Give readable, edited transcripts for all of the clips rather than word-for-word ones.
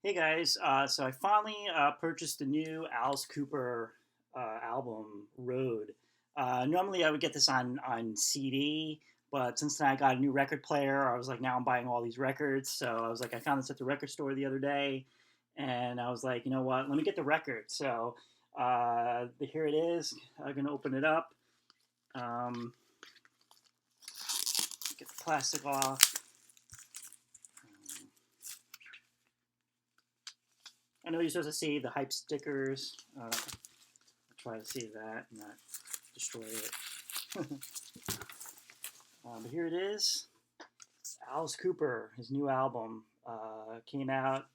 Hey guys, so I finally purchased the new Alice Cooper album, Road. Normally I would get this on CD, but since then I got a new record player, I was like, now I'm buying all these records. So I was like, I found this at the record store the other day, and I was like, you know what? Let me get the record. So here it is. I'm gonna open it up. Um, get the plastic off. I know you're supposed to see the hype stickers. I'll try to save that and not destroy it. But here it is. Alice Cooper, his new album, came out.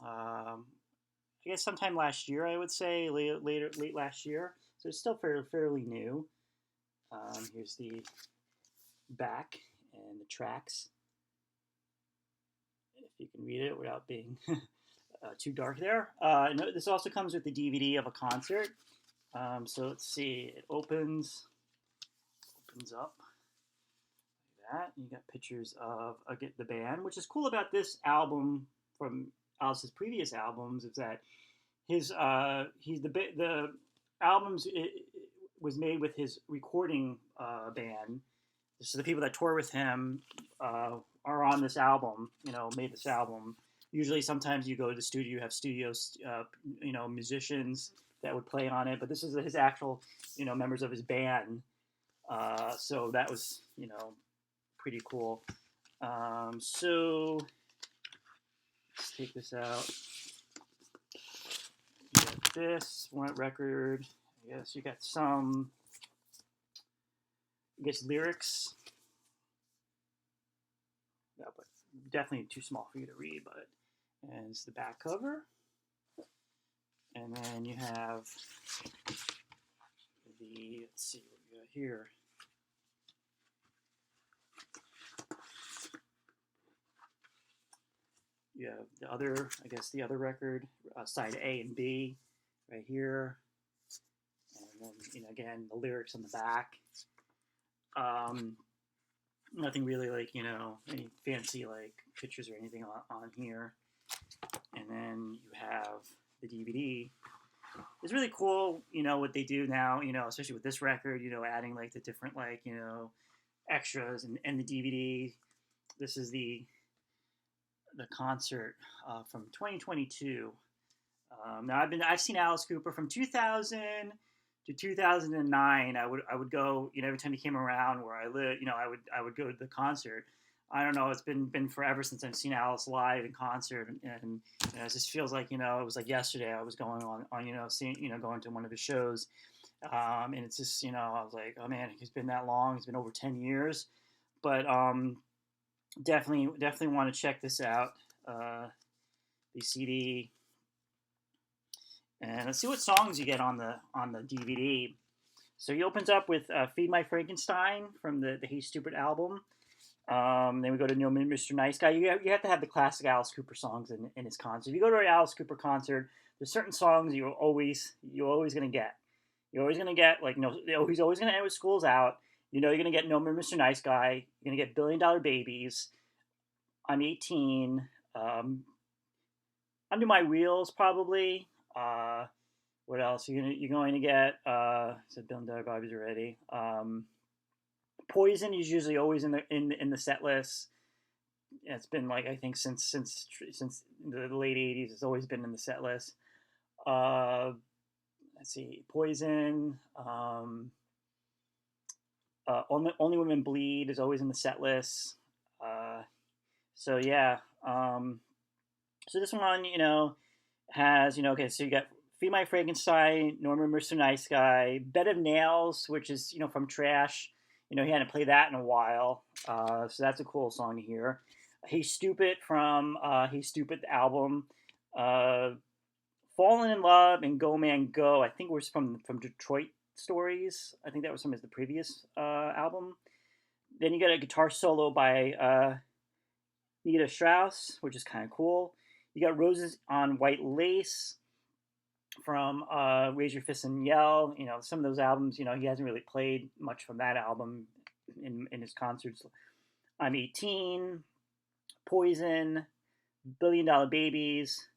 I guess sometime last year. I would say late last year. So it's still fairly new. Here's the back and the tracks. If you can read it without being too dark there. This also comes with the DVD of a concert. So let's see. It opens up that. You got pictures of the band, which is cool about this album from Alice's previous albums is that the albums was made with his recording band. So the people that tour with him are on this album. Made this album. Usually, sometimes you go to the studio, you have studios, musicians that would play on it. But this is his actual, members of his band. So that was, pretty cool. So let's take this out. You got this one record. I guess you got some, lyrics. Yeah, but definitely too small for you to read. But and it's the back cover, and then you have let's see what we got here. You have the other record, side A and B, right here, and then again the lyrics on the back. Nothing really any fancy pictures or anything on here, and then you have the DVD. It's really cool, what they do now, especially with this record, adding the different extras and the DVD. This is the concert from 2022. Now I've seen Alice Cooper from 2000 to 2009. I would go every time he came around where I live. I would go to the concert. I don't know. It's been forever since I've seen Alice live in concert, and it just feels like it was like yesterday. I was going on seeing going to one of his shows, and it's just I was like, oh man, it's been that long. It's been over 10 years, but definitely want to check this out. The CD, and let's see what songs you get on the DVD. So he opens up with "Feed My Frankenstein" from the Hey Stupid album. Then we go to "No Mr. Nice Guy." You have to have the classic Alice Cooper songs in his concert. If you go to an Alice Cooper concert, there's certain songs you're always gonna get. You're always gonna get he's always gonna end with "School's Out." You're gonna get "No Mr. Nice Guy." You're gonna get "Billion Dollar Babies." I'm 18. Under My Wheels, probably. What else? You're going to get? Said Billion Dollar Babies already. Poison is usually always in the set list. It's been I think since the late '80s. It's always been in the set list. Let's see, Poison. Only Women Bleed is always in the set list. So yeah. So this one, has okay. So you got "Feed My Frankenstein," "Norman Mr. Nice Guy," "Bed of Nails," which is from Trash. He hadn't played that in a while, so that's a cool song to hear. "Hey Stupid" from "Hey Stupid" album. "Fallen in Love" and "Go Man Go." I think was from Detroit Stories. I think that was from the previous album. Then you got a guitar solo by Nita Strauss, which is kind of cool. You got "Roses on White Lace" from Raise Your Fist and Yell. Some of those albums, he hasn't really played much from that album in his concerts. I'm 18, Poison, Billion Dollar Babies,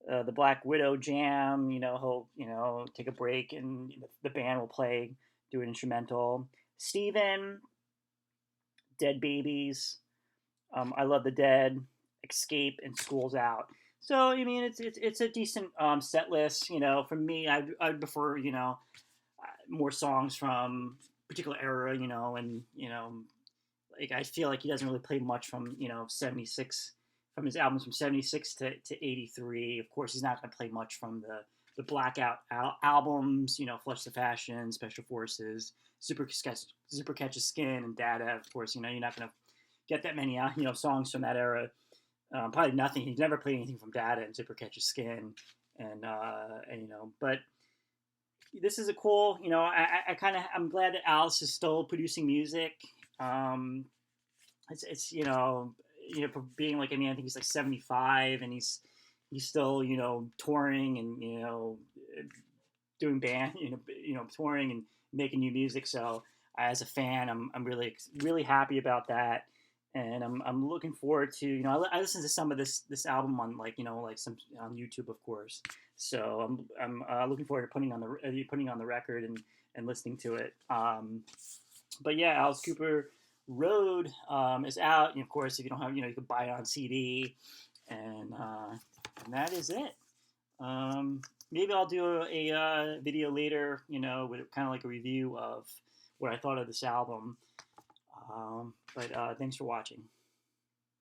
the Black Widow Jam. He'll take a break and the band will play, do an instrumental. Steven, Dead Babies, I Love the Dead, Escape, and School's Out. So I mean, it's a decent set list. For me, I'd prefer more songs from particular era. And like I feel like he doesn't really play much from 76, from his albums from 76 to 83. Of course, he's not going to play much from the Blackout albums. Flush the Fashion, Special Forces, Super Catches Skin, and Data. Of course, you're not going to get that many songs from that era. Probably nothing. He's never played anything from Data and Super Catches Skin, and but this is a cool. I'm glad that Alice is still producing music. Um, it's for being like, I mean, I think he's like 75 and he's still touring and doing band touring and making new music. So as a fan, I'm really happy about that. And I'm looking forward to I listened to some of this album on like some on YouTube, of course. So I'm looking forward to putting on the record and listening to it. But yeah, Alice Cooper Road is out, and of course, if you don't have, you can buy it on CD, and that is it. Maybe I'll do a video later, with kind of like a review of what I thought of this album. But thanks for watching.